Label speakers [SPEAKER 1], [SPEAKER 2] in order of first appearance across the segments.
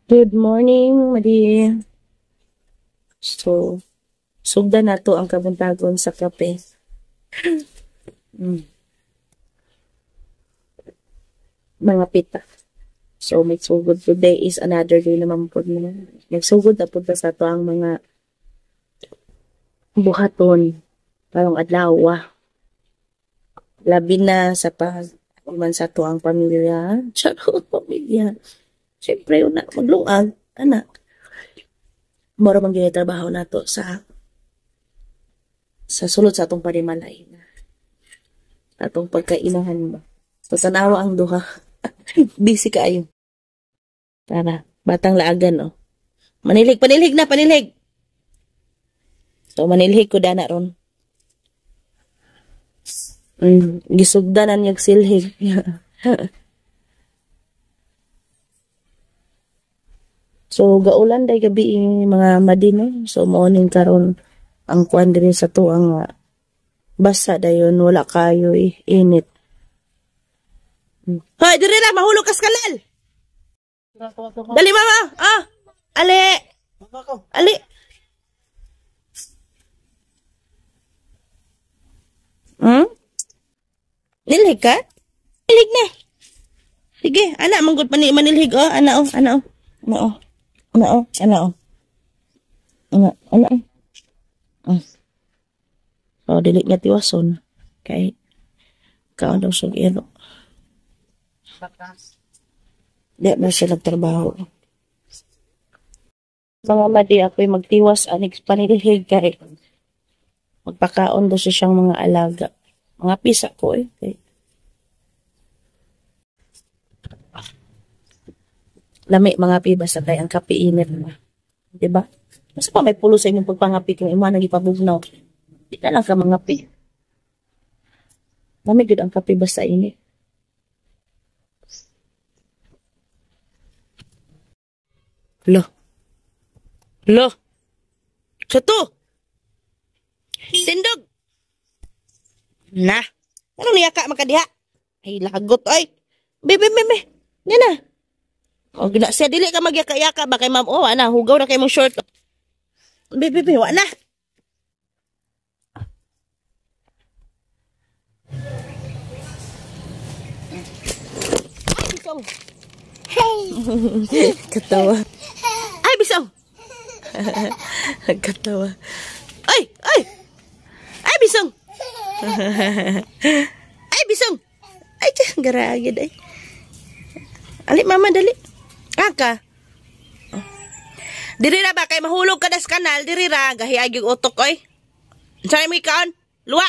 [SPEAKER 1] Good morning, Madi. So, sugda na to ang kabuntagon sa kape. Mm. Mga pita. So, may sugod today is another day naman po na. Nagsugod na po sa to ang mga buhaton. Parang adlaw. Labi na sa man sa to ang pamilya. Charot, pamilya. Siyempre, una, maglungag, anak. Mora man gyud trabaho nato sa sulod sa atong panimalay na atong pagkainahan ba. So, tanawa ang duha. Busy kaayo. Tara, batang laagan, oh. Panilig na, panilig. So, manilhig ko dana ron. Gisugdanan niyag silhig. So, gaulan day gabi mga madino. So, morning karon ang kuan din sa to ang basa dayon wala kayo init. Hoy, diri na mahulog kas kanal. Dali mama. Ali. Ali. Nilhig ka? Nilhig na. Sige, anak manggod manilhig anak anak. Oh, dili niya tiwason. Kay kaon daw sug ilo. Di na sila trabaho. Mga madi ako'y magtiwas anig panilhig kay magpakaon daw siya siyang mga alaga. Mga pisa ko kay lami mga piba sa kay ang kape init na. Diba? Masa pa may pulo sa inyong pagpangapi kung ima nang ipabugnaw. Di na lang ka mga pi. Lami gud ang kape basta init. Lo. Sato. Tindog. Nah. Ano niyaka makadiha? Ay lagot ay. Bebe. Yan na. O, siya dili ka magyaka-yaka ba kay ma'am? O, hugaw na kay mong short. Bebe, wa na. Ay, bisong. Hey. Katawa. Ay, bisong. Katawa. Ay. Ay, bisong. Ay, bisong. Ay, garagid ay. Ali, mama, dali. Aka. Oh. Diri ra ba kay mahulog ka das kanal, diri ra gahiag yung utok oy. Unsay mo ikaon? Luwa.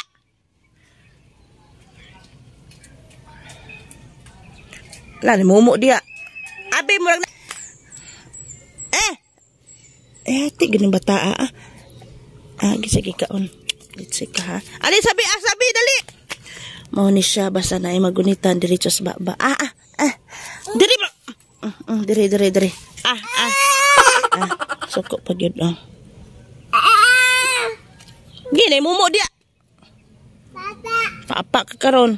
[SPEAKER 1] Lani mumu dia. Abi murag ti gani bata gisagi kaon. Gitsig ka ha. Ali sabi dali. Mao ni siya basta na ay magunitan diretso sa baba. Diri ba? Diri. Soko pa gyud Gini mumo dia. Papa ka karon.